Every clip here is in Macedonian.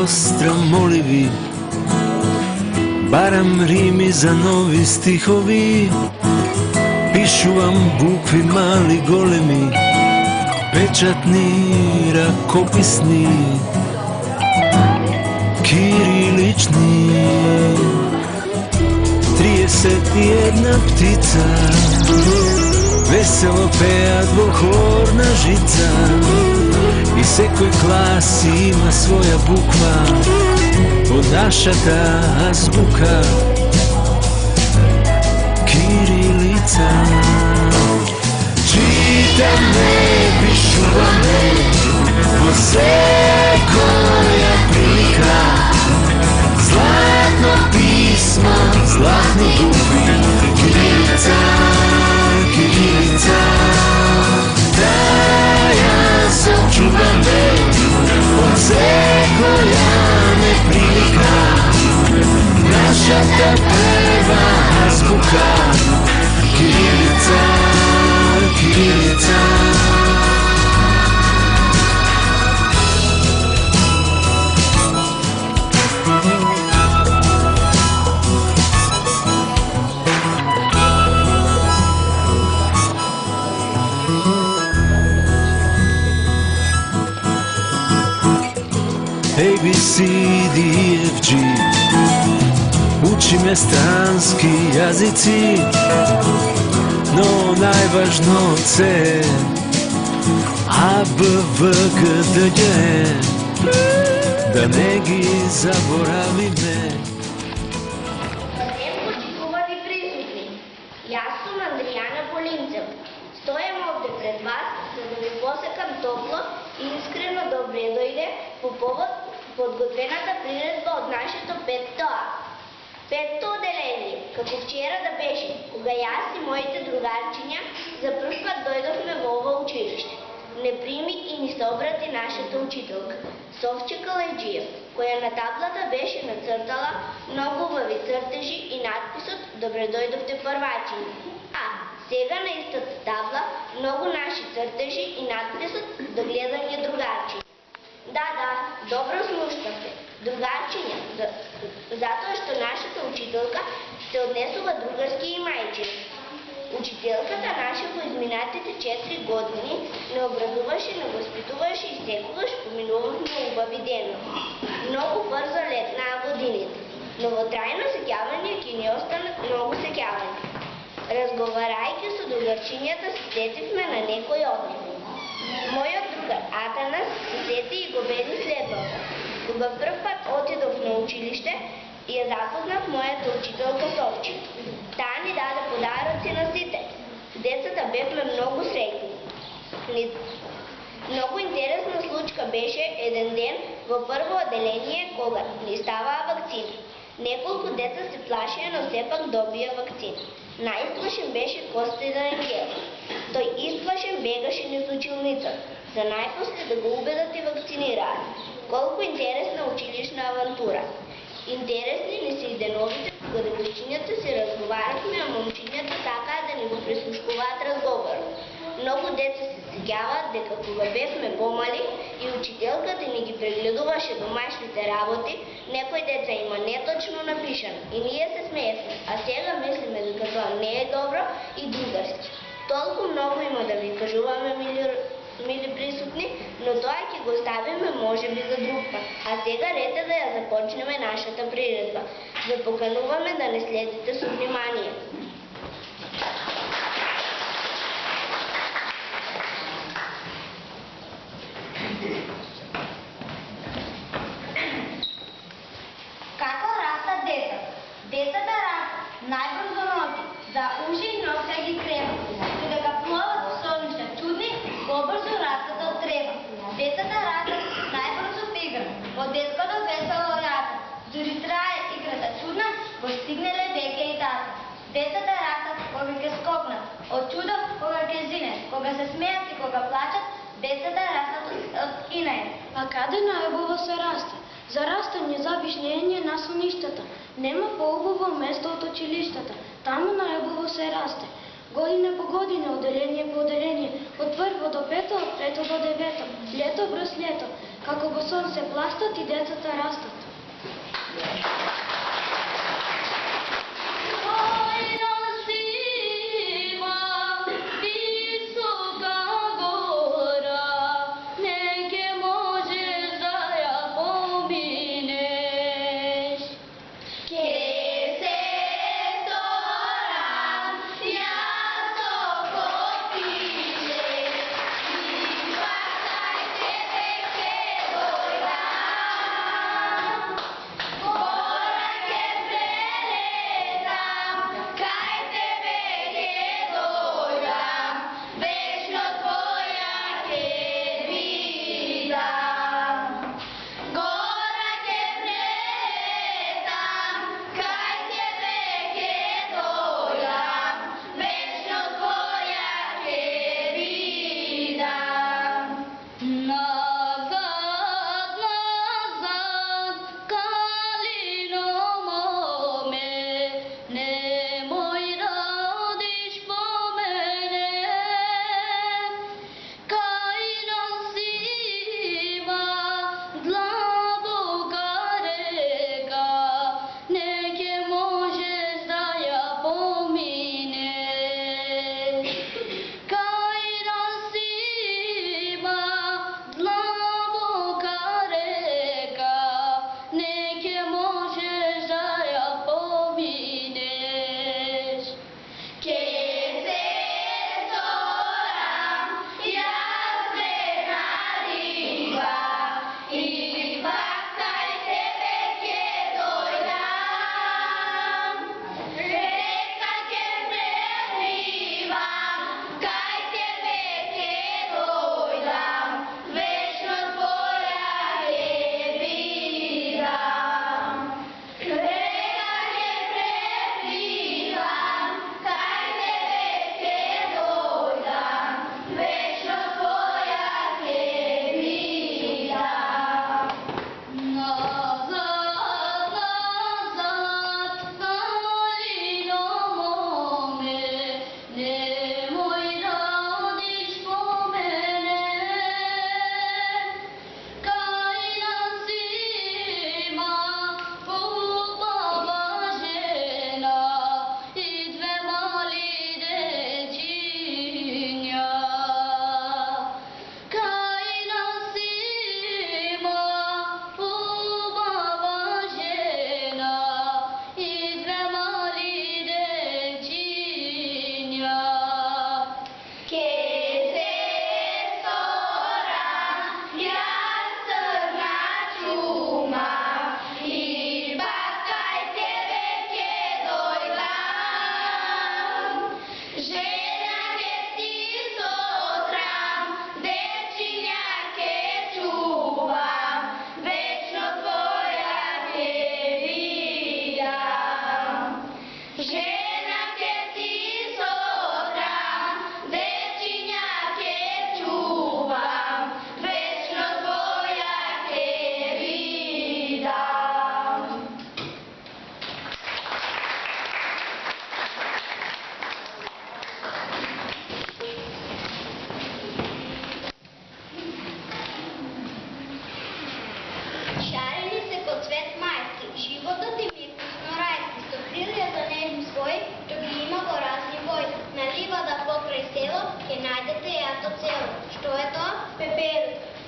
остромоливи, барам рими за нови стихови, пишувам букви мали големи, печатни, ръкописни, кирилични. 31 птица весело пеят во хорна жица, и секој клас има своја буква од нашата азбука кирилица. Читаме, пишуваме во секоја прилика, златно писмо, златни букви, кирилица, кирилица. Да ја сочуваме од секоја неприлика, нашата прва азбука кирилица, кирилица. A, B, C, D, E, F, G. Učime stranski jazici, no najvažno C, A, B, V, G, D, J, da ne gi zaboravime. Почитувани присутни, јас сум Андријана Полинцев. Стојам овде пред вас за да ви посекам топло и искрено добре дојде по повод подготвената приредба од нашето 5-то А. 5-то оделение, како вчера да беше, кога јас и моите другарчиња за прв пат дојдовме во ова училиште. Не прими и ни се обрати нашата учителка, Совче Калајджиев, која на таблата беше нацртала многу убави цртежи и надписот "Добре дојдовте првачиња". А сега на истата табла многу наши цртежи и надписот "До гледање другарчиња". Да, добро слушнавте, другарчиња, затоа што нашата учителка се однесува другарски и мајчински. Учителката наша во изминатите 4 години не образуваше, не воспитуваше и секогаш поминувавме убави денови. Многу брзо летнаа годините, но во трајно сеќавање ќе ни останат многу сеќавања. Разговарајќи со другарчињата се сетивме на некој од нив. Мојот другар Атанас се сети и го вели следното. Кога прв пат отидов на училиште, ја запознав мојата учителка Совче. Таа ни даде подароци на сите. Децата бевме многу среќни. Многу интересна случка беше еден ден во прво оделение кога ни ставаа вакцини. Неколку деца се плашеа, но сепак добија вакцина. Најстрашен беше Костида Ангел. Тој истрашен бегаше низ училницата, за најпосле да го убедат и вакцинираат. Колку интересна училишна авантура. Интересни ни се и деновите, кога девојчињата се разговарахме, а момчињата сакаа да ни го прислушкуваат разговорот. Многу деца се сеќаваат дека кога бевме помали и учителката ни ги прегледуваше домашните работи, некои деца има неточно напишано и ние се смеевме, а сега мислиме дека тоа не е добро и другарски. Толку многу има да ви кажуваме, мили присутни, но тоа ќе го ставиме можеби за друг пат. А сега ред е да ја започнеме нашата приредба. Ве покануваме да не следите со внимание. Како растат децата? Децата растат најбрзо ноги, за уши и носа ги треба. Додека плуват со нешта чудни, побрзо растат од треба. Децата растат најбрзо во игра, од детското весело растат. Дури трае играта чудна, го стигнеле веќе и тата. Децата растат кога ќе скокнат, од чудо кога ќе зинат, кога се смеат и кога плачат, децата растат од инаје. А каде најубаво се расте? За растање забишнење на соништата. Нема поубаво место од училиштата. Таму најубаво се расте. Година по година, оделение по оделение, од прво до пето, од пето до девето, лето брз лето. Како во сон се пластат и децата растат.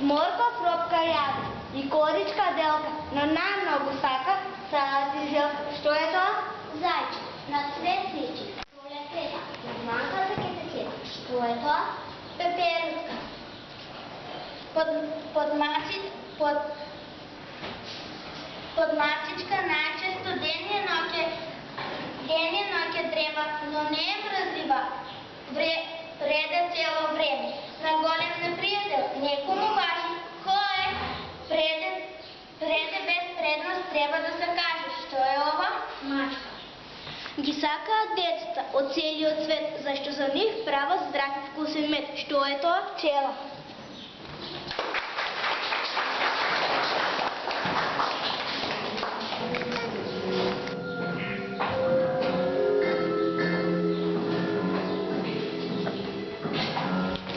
Морков, робка јаде и коричка делка, но најмногу сака салат и зелка. Што е тоа? Зајче, на цвет личи, пролетета, познанката ке те сета. Што е тоа? Пеперутка. Под мачичка најчесто денјено ќе треба, но не е мрзлива. Вреде цело време. На голем непријател, некому важи. Кој е? Вреде без предност треба да се каже. Што е ова? Мачка. Ги сакаат децата од целиот свет, зашто за нив права здрав и вкусен мед. Што е тоа? Пчела.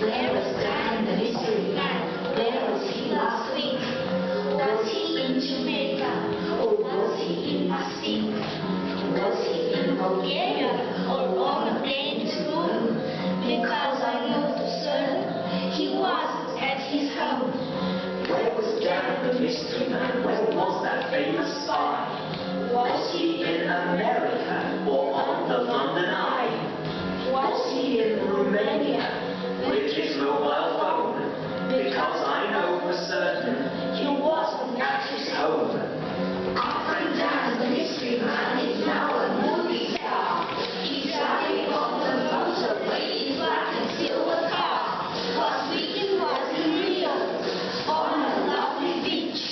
There was time in the mystery land. There was he last week. his home? Where was Dan the mystery man? Where was that famous spy? Was he in America or on the London Eye? Was he in Romania with his mobile phone? Because I know for certain he wasn't at his home. Our friend Dan the mystery man is now a movie star. He's driving on the motorway in black and silver car. Last weekend was in Rio on a lovely beach.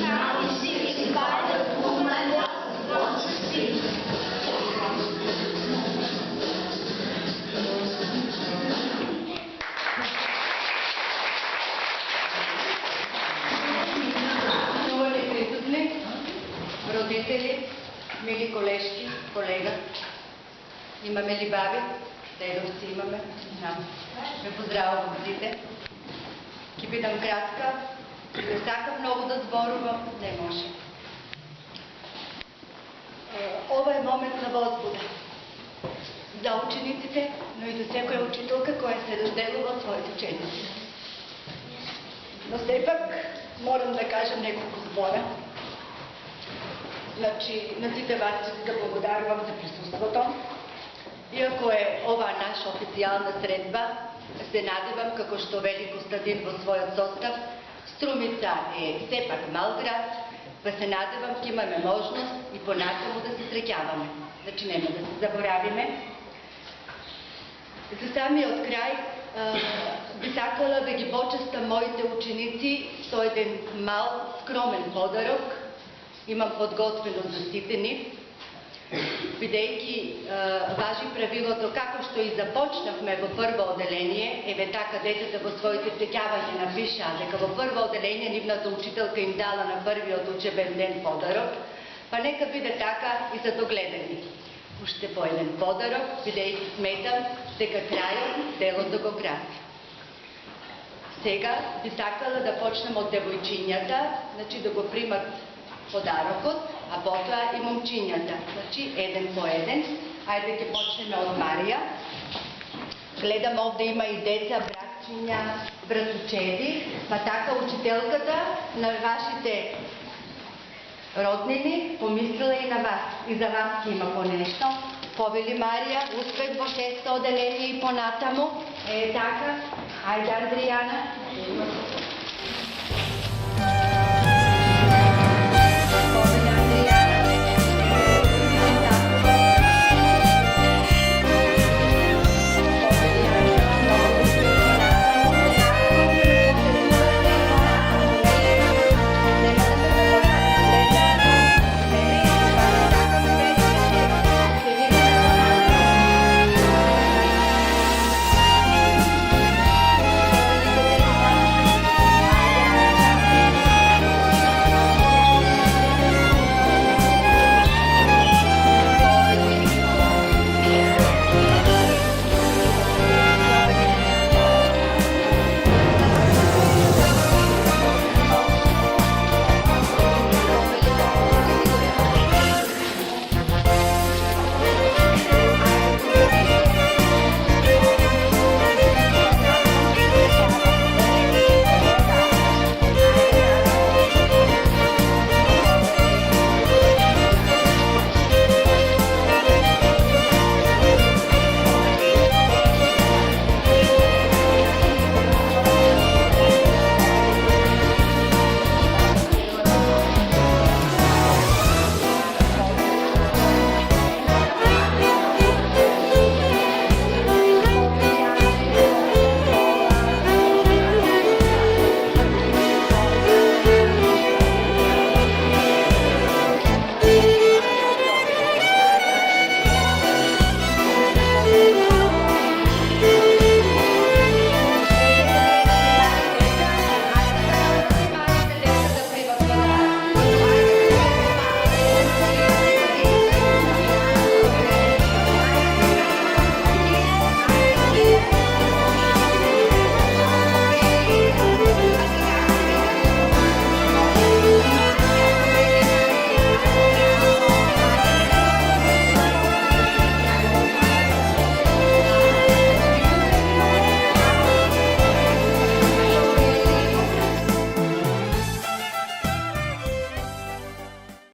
Now he's sitting by the pool and doesn't want to see. Шановни присъствни, родители, мили колежки, колега, имаме ли баби? Дедовци имаме, знам. Ме поздравам всите. Ки бидам кратка, не сакам много да зборувам, не може. Ова е момент на возбуда. За учениците, но и за секоја учителка која се разделува своите ученици. Но все пак морам да кажем неколку збора. Значи, на сите вас да благодарувам за присуството. Иако е ова наша официјална средба, се надевам, како што вели Костадин во својот состав, Струмица е сепак мал град, па се надевам ќе имаме можност и понатаму да се среќаваме. Значи, нема да се заборавиме. За самиот крај, би сакала да ги почестам моите ученици со еден мал, скромен подарок. Имам подготвено за сите нив, бидејќи важи правилото како што и започнавме во прво оделение, еве така децата во своите сеќавања напишаа дека во прво оделение нивната учителка им дала на првиот учебен ден подарок, па нека биде така и за догледани. Уште по еден подарок, бидејќи сметам дека крајот делото го краси. Сега би сакала да почнем од девојчињата, значи да го примат подарокот, а потоа и момчињата. Значи, еден по еден. Ајде ќе почнеме од Марија. Гледам овде има и деца, братчиња, братучеди, па така учителката на вашите роднини помислила и на вас. И за вас има по нешто. Повели Марија, успех во 6-то оделение и понатаму. Е така. Ајде, Андријана.